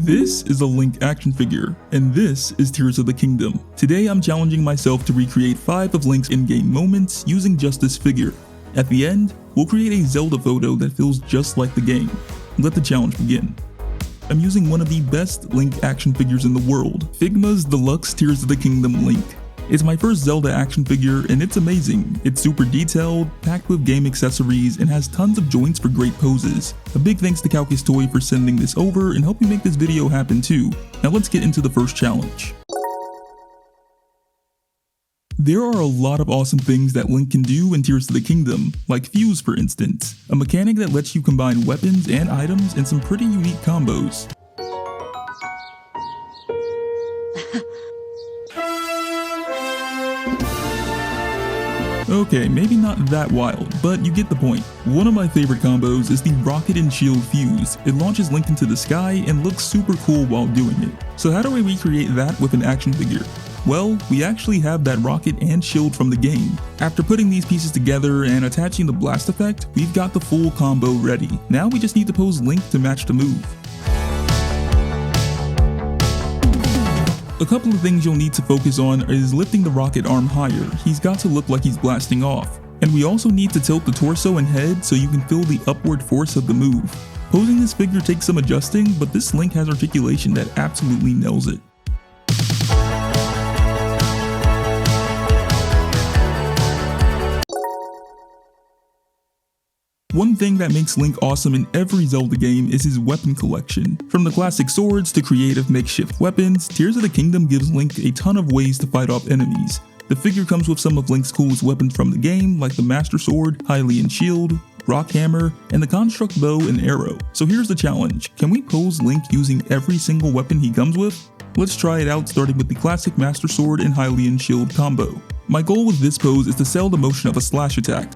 This is a Link action figure, and this is Tears of the Kingdom. Today I'm challenging myself to recreate 5 of Link's in-game moments using just this figure. At the end, we'll create a Zelda photo that feels just like the game. Let the challenge begin. I'm using one of the best Link action figures in the world, Figma's Deluxe Tears of the Kingdom Link. It's my first Zelda action figure and it's amazing. It's super detailed, packed with game accessories, and has tons of joints for great poses. A big thanks to Kowkis Toy for sending this over and helping make this video happen too. Now let's get into the first challenge. There are a lot of awesome things that Link can do in Tears of the Kingdom, like Fuse for instance, a mechanic that lets you combine weapons and items in some pretty unique combos. Okay, maybe not that wild, but you get the point. One of my favorite combos is the Rocket and Shield Fuse. It launches Link into the sky and looks super cool while doing it. So how do I recreate that with an action figure? Well, we actually have that rocket and shield from the game. After putting these pieces together and attaching the blast effect, we've got the full combo ready. Now we just need to pose Link to match the move. A couple of things you'll need to focus on is lifting the rocket arm higher. He's got to look like he's blasting off. And we also need to tilt the torso and head so you can feel the upward force of the move. Posing this figure takes some adjusting, but this Link has articulation that absolutely nails it. One thing that makes Link awesome in every Zelda game is his weapon collection. From the classic swords to creative makeshift weapons, Tears of the Kingdom gives Link a ton of ways to fight off enemies. The figure comes with some of Link's coolest weapons from the game, like the Master Sword, Hylian Shield, Rock Hammer, and the Construct Bow and Arrow. So here's the challenge, can we pose Link using every single weapon he comes with? Let's try it out starting with the classic Master Sword and Hylian Shield combo. My goal with this pose is to sell the motion of a slash attack.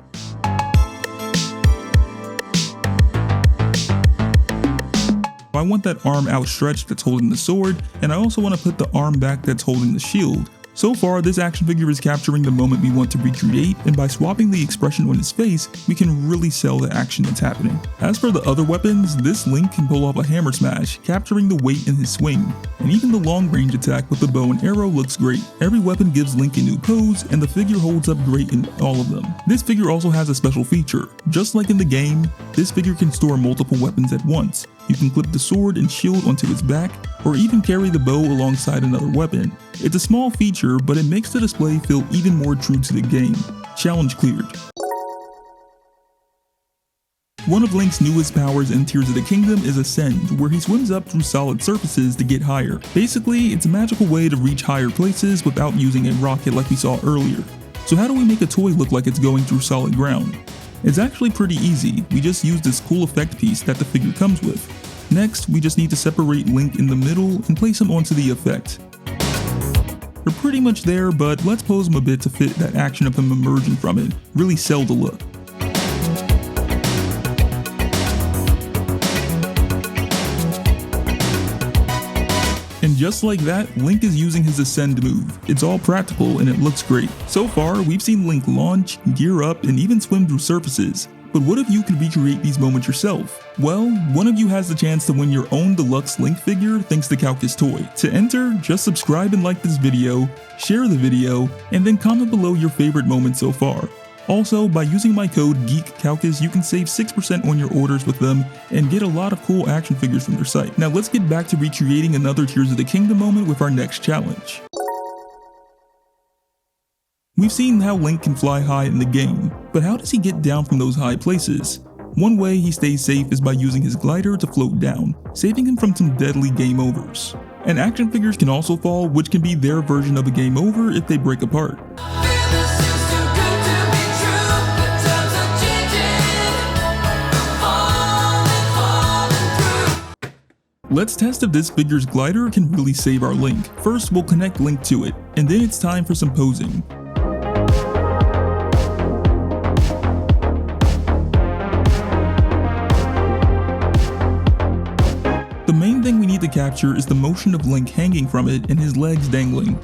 I want that arm outstretched that's holding the sword, and I also want to put the arm back that's holding the shield. So far, this action figure is capturing the moment we want to recreate, and by swapping the expression on his face, we can really sell the action that's happening. As for the other weapons, this Link can pull off a hammer smash, capturing the weight in his swing. And even the long range attack with the bow and arrow looks great. Every weapon gives Link a new pose, and the figure holds up great in all of them. This figure also has a special feature. Just like in the game, this figure can store multiple weapons at once. You can clip the sword and shield onto its back, or even carry the bow alongside another weapon. It's a small feature, but it makes the display feel even more true to the game. Challenge cleared. One of Link's newest powers in Tears of the Kingdom is Ascend, where he swims up through solid surfaces to get higher. Basically, it's a magical way to reach higher places without using a rocket like we saw earlier. So how do we make a toy look like it's going through solid ground? It's actually pretty easy, we just use this cool effect piece that the figure comes with. Next, we just need to separate Link in the middle and place him onto the effect. We're pretty much there, but let's pose him a bit to fit that action of him emerging from it, really sell the look. And just like that, Link is using his Ascend move. It's all practical and it looks great. So far, we've seen Link launch, gear up, and even swim through surfaces. But what if you could recreate these moments yourself? Well, one of you has the chance to win your own deluxe Link figure thanks to Kowkis Toy. To enter, just subscribe and like this video, share the video, and then comment below your favorite moment so far. Also, by using my code GEEKKOWKIS, you can save 6% on your orders with them and get a lot of cool action figures from their site. Now let's get back to recreating another Tears of the Kingdom moment with our next challenge. We've seen how Link can fly high in the game, but how does he get down from those high places? One way he stays safe is by using his glider to float down, saving him from some deadly game overs. And action figures can also fall, which can be their version of a game over if they break apart. Let's test if this figure's glider can really save our Link. First, we'll connect Link to it, and then it's time for some posing. The main thing we need to capture is the motion of Link hanging from it and his legs dangling.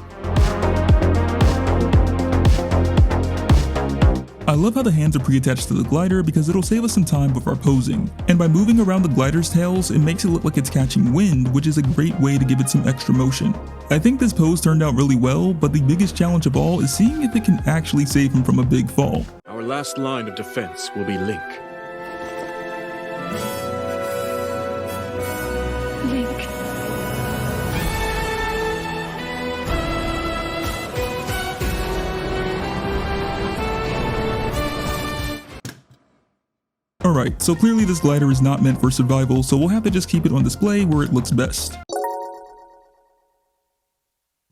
I love how the hands are pre-attached to the glider because it'll save us some time with our posing. And by moving around the glider's tails, it makes it look like it's catching wind, which is a great way to give it some extra motion. I think this pose turned out really well, but the biggest challenge of all is seeing if it can actually save him from a big fall. Our last line of defense will be Link. Link. Alright, so clearly this glider is not meant for survival, so we'll have to just keep it on display where it looks best.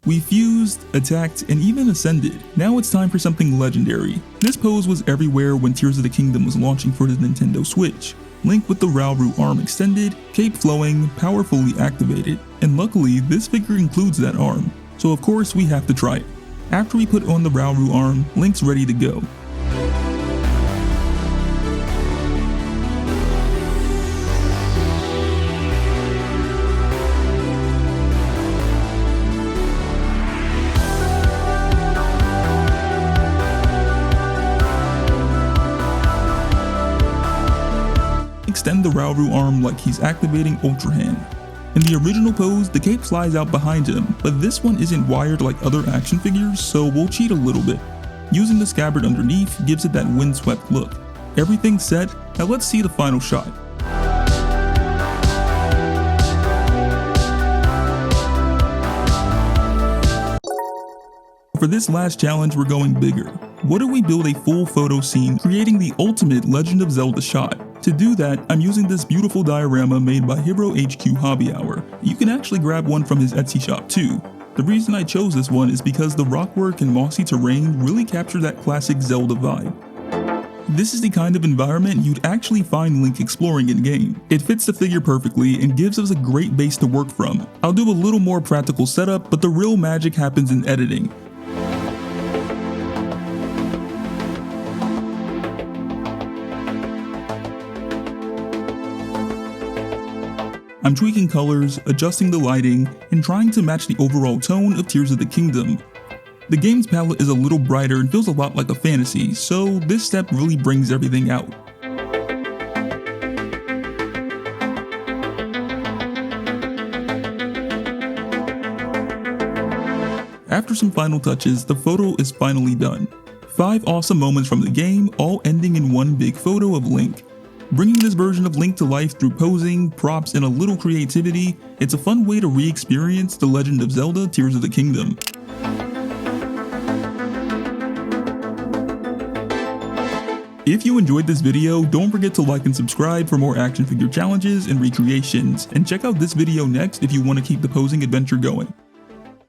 We fused, attacked, and even ascended. Now it's time for something legendary. This pose was everywhere when Tears of the Kingdom was launching for the Nintendo Switch. Link with the Rauru arm extended, cape flowing, powerfully activated. And luckily, this figure includes that arm. So of course we have to try it. After we put on the Rauru arm, Link's ready to go. Extend the Rauru arm like he's activating Ultra Hand. In the original pose, the cape slides out behind him, but this one isn't wired like other action figures, so we'll cheat a little bit. Using the scabbard underneath gives it that windswept look. Everything's set, now let's see the final shot. For this last challenge, we're going bigger. What if we build a full photo scene creating the ultimate Legend of Zelda shot? To do that, I'm using this beautiful diorama made by Hero HQ Hobby Hour. You can actually grab one from his Etsy shop too. The reason I chose this one is because the rockwork and mossy terrain really capture that classic Zelda vibe. This is the kind of environment you'd actually find Link exploring in-game. It fits the figure perfectly and gives us a great base to work from. I'll do a little more practical setup, but the real magic happens in editing. I'm tweaking colors, adjusting the lighting, and trying to match the overall tone of Tears of the Kingdom. The game's palette is a little brighter and feels a lot like a fantasy, so this step really brings everything out. After some final touches, the photo is finally done. 5 awesome moments from the game, all ending in one big photo of Link. Bringing this version of Link to life through posing, props, and a little creativity, it's a fun way to re-experience The Legend of Zelda Tears of the Kingdom. If you enjoyed this video, don't forget to like and subscribe for more action figure challenges and recreations, and check out this video next if you want to keep the posing adventure going.